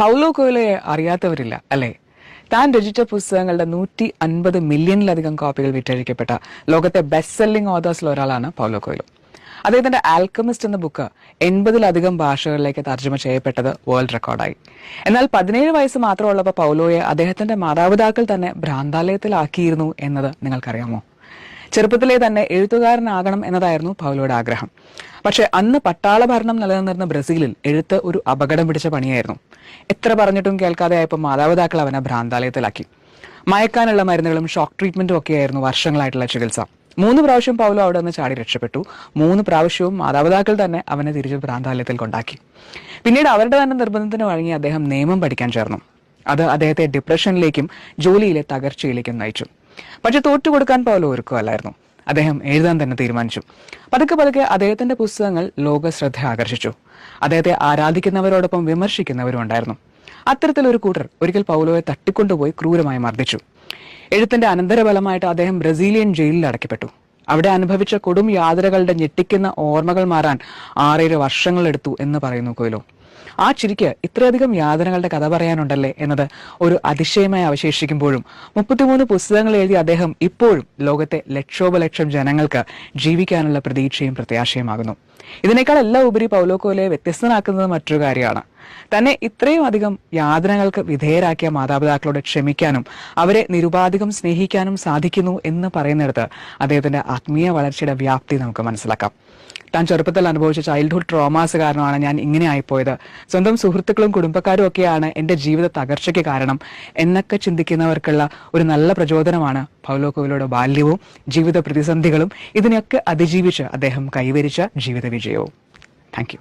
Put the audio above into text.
Paulo കൊയ്ലോയെ അറിയാത്തവരില്ല അല്ലേ? താൻ രചിച്ച പുസ്തകങ്ങളുടെ 150 മില്യണിലധികം കോപ്പികൾ വിറ്റഴിക്കപ്പെട്ട ലോകത്തെ ബെസ്റ്റ് സെല്ലിംഗ് ഓതേഴ്സിൽ ഒരാളാണ് പൗലോ കൊയ്ലോ. അദ്ദേഹത്തിന്റെ ആൽക്കമിസ്റ്റ് എന്ന ബുക്ക് 80ലധികം ഭാഷകളിലേക്ക് തർജ്ജമ ചെയ്യപ്പെട്ടത് വേൾഡ് റെക്കോർഡായി. എന്നാൽ 17 വയസ്സ് മാത്രമുള്ളപ്പോൾ പൗലോയെ അദ്ദേഹത്തിന്റെ മാതാപിതാക്കൾ തന്നെ ഭ്രാന്താലയത്തിലാക്കിയിരുന്നു എന്നത് നിങ്ങൾക്കറിയാമോ? ചെറുപ്പത്തിലെ തന്നെ എഴുത്തുകാരനാകണം എന്നതായിരുന്നു പൗലോയുടെ ആഗ്രഹം. പക്ഷെ അന്ന് പട്ടാള ഭരണം നിലനിന്നിരുന്ന ബ്രസീലിൽ എഴുത്ത് ഒരു അപകടം പിടിച്ച പണിയായിരുന്നു. എത്ര പറഞ്ഞിട്ടും കേൾക്കാതെ ആയപ്പോൾ മാതാപിതാക്കൾ അവനെ ഭ്രാന്താലയത്തിലാക്കി. മയക്കാനുള്ള മരുന്നുകളും ഷോക്ക് ട്രീറ്റ്മെന്റും ഒക്കെയായിരുന്നു വർഷങ്ങളായിട്ടുള്ള ചികിത്സ. 3 പ്രാവശ്യം പൗലോ അവിടെ നിന്ന് ചാടി രക്ഷപ്പെട്ടു. 3 പ്രാവശ്യവും മാതാപിതാക്കൾ തന്നെ അവനെ തിരിച്ച് ഭ്രാന്താലയത്തിൽ കൊണ്ടാക്കി. പിന്നീട് അവരുടെ തന്നെ നിർബന്ധത്തിന് വഴങ്ങി അദ്ദേഹം നിയമം പഠിക്കാൻ ചേർന്നു. അത് അദ്ദേഹത്തെ ഡിപ്രഷനിലേക്കും ജോലിയിലെ തകർച്ചയിലേക്കും നയിച്ചു. പക്ഷെ തോറ്റുകൊടുക്കാൻ പൗലോ ഒരുക്കമല്ലായിരുന്നു. അദ്ദേഹം എഴുതാൻ തന്നെ തീരുമാനിച്ചു. പതുക്കെ പതുക്കെ അദ്ദേഹത്തിന്റെ പുസ്തകങ്ങൾ ലോക ശ്രദ്ധ ആകർഷിച്ചു. അദ്ദേഹത്തെ ആരാധിക്കുന്നവരോടൊപ്പം വിമർശിക്കുന്നവരും ഉണ്ടായിരുന്നു. അത്തരത്തിലൊരു കൂട്ടർ ഒരിക്കൽ പൗലോയെ തട്ടിക്കൊണ്ടുപോയി ക്രൂരമായി മർദ്ദിച്ചു. എഴുത്തിന്റെ അനന്തരഫലമായിട്ട് അദ്ദേഹം ബ്രസീലിയൻ ജയിലിൽ അടയ്ക്കപ്പെട്ടു. അവിടെ അനുഭവിച്ച കൊടും യാതനകളുടെ ഞെട്ടിക്കുന്ന ഓർമ്മകൾ മാറാൻ 6-7 വർഷങ്ങളെടുത്തു എന്ന് പറയുന്നു കൊയ്ലോ. ആ ചിരിക്ക് ഇത്രയധികം യാതനകളുടെ കഥ പറയാനുണ്ടല്ലേ എന്നത് ഒരു അതിശയമായി അവശേഷിക്കുമ്പോഴും 33 പുസ്തകങ്ങൾ എഴുതി അദ്ദേഹം ഇപ്പോഴും ലോകത്തെ ലക്ഷോപലക്ഷം ജനങ്ങൾക്ക് ജീവിക്കാനുള്ള പ്രതീക്ഷയും പ്രത്യാശയുമാകുന്നു. ഇതിനേക്കാൾ എല്ലാം ഉപരി പൗലോ കൊയ്ലോയെ വ്യത്യസ്തനാക്കുന്നത് മറ്റൊരു കാര്യമാണ്. തന്നെ ഇത്രയും അധികം യാതനകൾക്ക് വിധേയരാക്കിയ മാതാപിതാക്കളോട് ക്ഷമിക്കാനും അവരെ നിരുപാധികം സ്നേഹിക്കാനും സാധിക്കുന്നു എന്ന് പറയുന്നിടത്ത് അദ്ദേഹത്തിന്റെ ആത്മീയ വളർച്ചയുടെ വ്യാപ്തി നമുക്ക് മനസ്സിലാക്കാം. താൻ ചെറുപ്പത്തിൽ അനുഭവിച്ച ചൈൽഡ്ഹുഡ് ട്രോമാസ് കാരണമാണ് ഞാൻ ഇങ്ങനെ ആയിപ്പോയത്, സ്വന്തം സുഹൃത്തുക്കളും കുടുംബക്കാരും ഒക്കെയാണ് എൻ്റെ ജീവിത തകർച്ചയ്ക്ക് കാരണം എന്നൊക്കെ ചിന്തിക്കുന്നവർക്കുള്ള ഒരു നല്ല പ്രചോദനമാണ് പൗലോ കൊയ്ലോയുടെ ബാല്യവും ജീവിത പ്രതിസന്ധികളും ഇതിനെയൊക്കെ അതിജീവിച്ച് അദ്ദേഹം കൈവരിച്ച ജീവിത വിജയവും. Thank you.